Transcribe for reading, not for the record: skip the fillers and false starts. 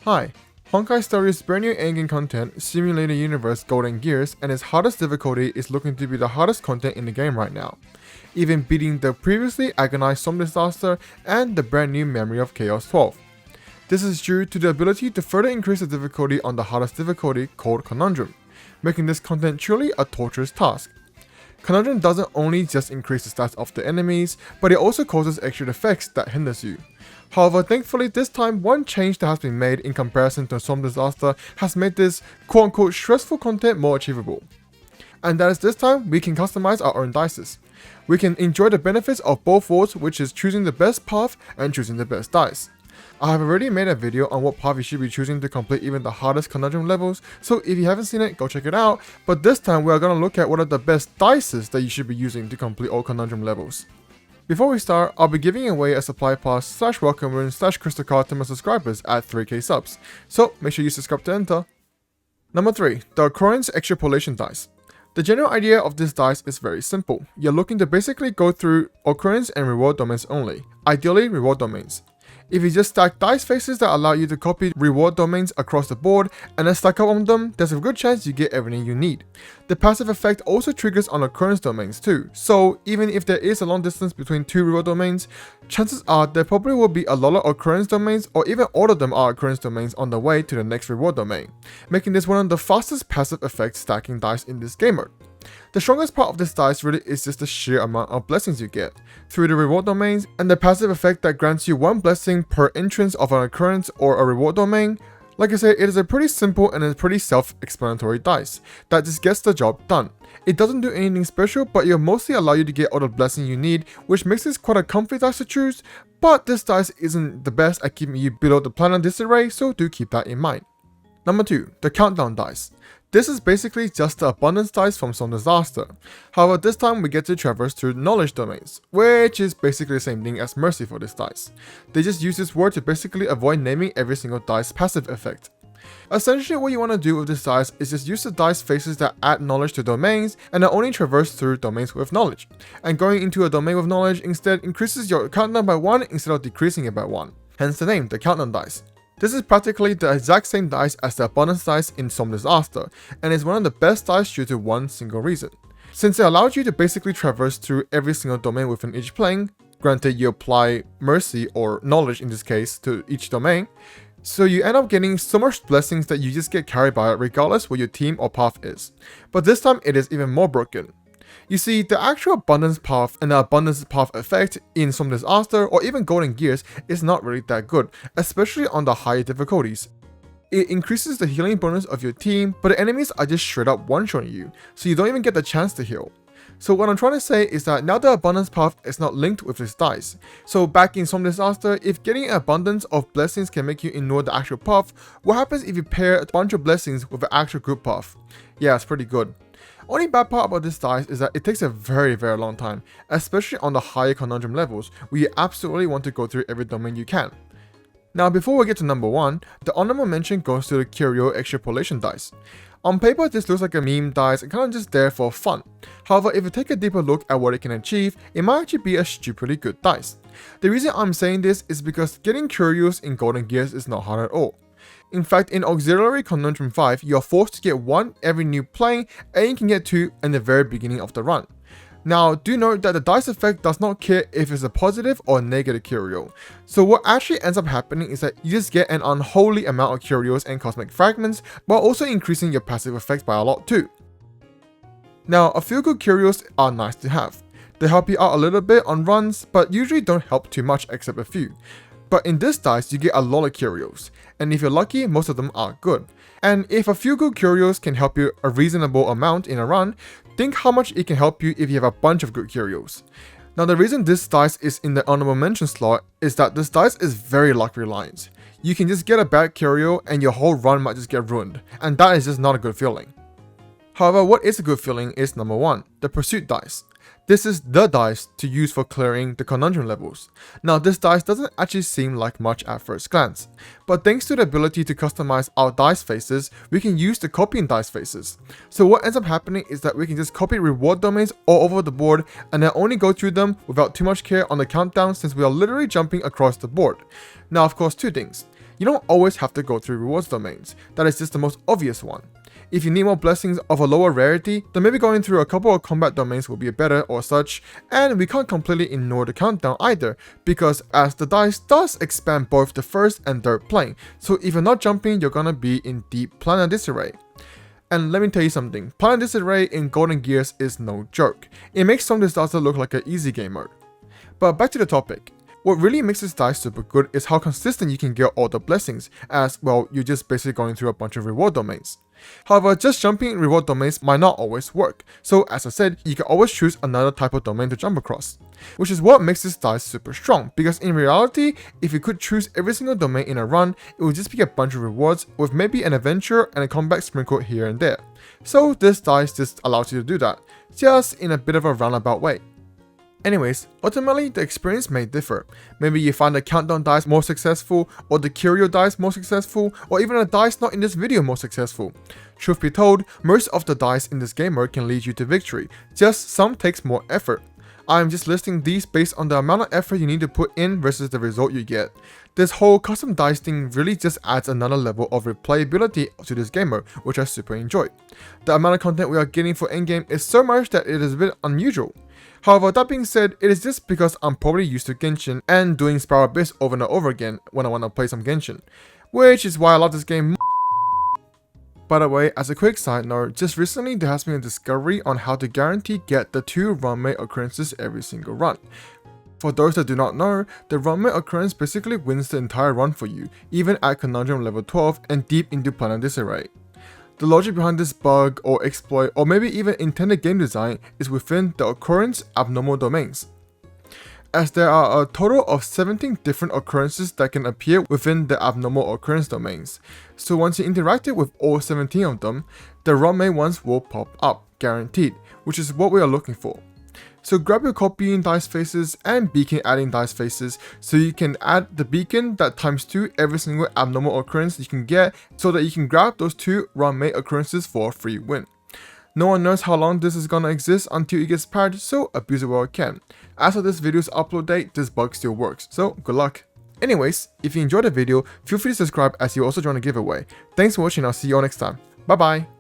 Hi, Honkai Star's brand new endgame content, Simulator Universe Golden Gears, and its hardest difficulty is looking to be the hardest content in the game right now, even beating the previously agonized Some Disaster and the brand new Memory of Chaos 12. This is due to the ability to further increase the difficulty on the hardest difficulty called Conundrum, making this content truly a torturous task. Conundrum doesn't only just increase the stats of the enemies, but it also causes extra effects that hinders you. However, thankfully this time one change that has been made in comparison to Some Disaster has made this quote-unquote stressful content more achievable. And that is this time we can customize our own dices. We can enjoy the benefits of both worlds, which is choosing the best path and choosing the best dice. I have already made a video on what path you should be choosing to complete even the hardest Conundrum levels, so if you haven't seen it, go check it out, but this time we are going to look at what are the best dices that you should be using to complete all Conundrum levels. Before we start, I'll be giving away a supply pass / welcome rune / crystal card to my subscribers at 3k subs, so make sure you subscribe to enter. Number 3. The Occurrence Extrapolation Dice. The general idea of this dice is very simple. You're looking to basically go through occurrence and reward domains only, ideally reward domains. If you just stack dice faces that allow you to copy reward domains across the board and then stack up on them, there's a good chance you get everything you need. The passive effect also triggers on occurrence domains too, so even if there is a long distance between two reward domains, chances are there probably will be a lot of occurrence domains, or even all of them are occurrence domains on the way to the next reward domain, making this one of the fastest passive effect stacking dice in this game mode. The strongest part of this dice really is just the sheer amount of blessings you get through the reward domains and the passive effect that grants you one blessing per entrance of an occurrence or a reward domain. Like I said, it is a pretty simple and a pretty self-explanatory dice that just gets the job done. It doesn't do anything special, but it'll mostly allow you to get all the blessings you need, which makes this quite a comfy dice to choose, but this dice isn't the best at keeping you below the planar disarray, so do keep that in mind. Number 2. The Countdown Dice. This is basically just the abundance dice from Some Disaster. However, this time we get to traverse through knowledge domains, which is basically the same thing as mercy for this dice. They just use this word to basically avoid naming every single dice passive effect. Essentially what you want to do with this dice is just use the dice faces that add knowledge to domains and that only traverse through domains with knowledge. And going into a domain with knowledge instead increases your countdown by 1 instead of decreasing it by 1. Hence the name, the Countdown Dice. This is practically the exact same dice as the abundance dice in Some Disaster, and is one of the best dice due to one single reason. Since it allows you to basically traverse through every single domain within each plane, granted you apply mercy or knowledge in this case to each domain, so you end up getting so much blessings that you just get carried by it regardless what your team or path is. But this time it is even more broken. You see, the actual abundance path and the abundance path effect in Some Disaster or even Golden Gears is not really that good, especially on the higher difficulties. It increases the healing bonus of your team, but the enemies are just straight up one-shotting you, so you don't even get the chance to heal. So what I'm trying to say is that now the abundance path is not linked with this dice. So back in Some Disaster, if getting an abundance of blessings can make you ignore the actual path, what happens if you pair a bunch of blessings with an actual group path? Yeah, it's pretty good. Only bad part about this dice is that it takes a very long time, especially on the higher Conundrum levels, where you absolutely want to go through every domain you can. Now before we get to number 1, the honorable mention goes to the Curio Extrapolation Dice. On paper this looks like a meme dice and kind of just there for fun. However, if you take a deeper look at what it can achieve, it might actually be a stupidly good dice. The reason I'm saying this is because getting Curios in Golden Gears is not hard at all. In fact, in Auxiliary Conundrum 5, you are forced to get 1 every new plane, and you can get 2 in the very beginning of the run. Now, do note that the dice effect does not care if it's a positive or negative curio. So what actually ends up happening is that you just get an unholy amount of curios and cosmic fragments, while also increasing your passive effects by a lot too. Now, a few good curios are nice to have. They help you out a little bit on runs, but usually don't help too much except a few. But in this dice, you get a lot of curios, and if you're lucky, most of them are good. And if a few good curios can help you a reasonable amount in a run, think how much it can help you if you have a bunch of good curios. Now the reason this dice is in the honorable mention slot is that this dice is very luck reliant. You can just get a bad curio and your whole run might just get ruined, and that is just not a good feeling. However, what is a good feeling is number 1, the Pursuit Dice. This is the dice to use for clearing the Conundrum levels. Now this dice doesn't actually seem like much at first glance, but thanks to the ability to customize our dice faces, we can use the copying dice faces. So what ends up happening is that we can just copy reward domains all over the board and then only go through them without too much care on the countdown, since we are literally jumping across the board. Now of course, 2 things. You don't always have to go through rewards domains, that is just the most obvious one. If you need more blessings of a lower rarity, then maybe going through a couple of combat domains will be better or such, and we can't completely ignore the countdown either, because as the dice does expand both the first and third plane, so if you're not jumping, you're gonna be in deep planar disarray. And let me tell you something, planar disarray in Golden Gears is no joke. It makes some disaster look like an easy game mode. But back to the topic. What really makes this dice super good is how consistent you can get all the blessings, as well you're just basically going through a bunch of reward domains. However, just jumping in reward domains might not always work, so as I said, you can always choose another type of domain to jump across. Which is what makes this dice super strong, because in reality, if you could choose every single domain in a run, it would just be a bunch of rewards with maybe an adventure and a combat sprinkled here and there. So this dice just allows you to do that, just in a bit of a roundabout way. Anyways, ultimately the experience may differ. Maybe you find the countdown dice more successful, or the curio dice more successful, or even a dice not in this video more successful. Truth be told, most of the dice in this game mode can lead you to victory, just some takes more effort. I am just listing these based on the amount of effort you need to put in versus the result you get. This whole custom dice thing really just adds another level of replayability to this game mode, which I super enjoy. The amount of content we are getting for endgame is so much that it is a bit unusual. However, that being said, it is just because I'm probably used to Genshin and doing Spiral Abyss over and over again when I want to play some Genshin, which is why I love this game. By the way, as a quick side note, just recently there has been a discovery on how to guarantee get the 2 runmate occurrences every single run. For those that do not know, the runmate occurrence basically wins the entire run for you, even at Conundrum level 12 and deep into planar disarray. The logic behind this bug or exploit or maybe even intended game design is within the occurrence abnormal domains, as there are a total of 17 different occurrences that can appear within the abnormal occurrence domains. So once you interacted with all 17 of them, the runmate ones will pop up, guaranteed, which is what we are looking for. So grab your copying dice faces and beacon adding dice faces so you can add the beacon that times 2 every single abnormal occurrence you can get so that you can grab those 2 runmate occurrences for a free win. No one knows how long this is gonna exist until it gets patched, so abuse it while it can. As of this video's upload date, this bug still works, so good luck. Anyways, if you enjoyed the video, feel free to subscribe as you also join a giveaway. Thanks for watching, I'll see you all next time. Bye bye!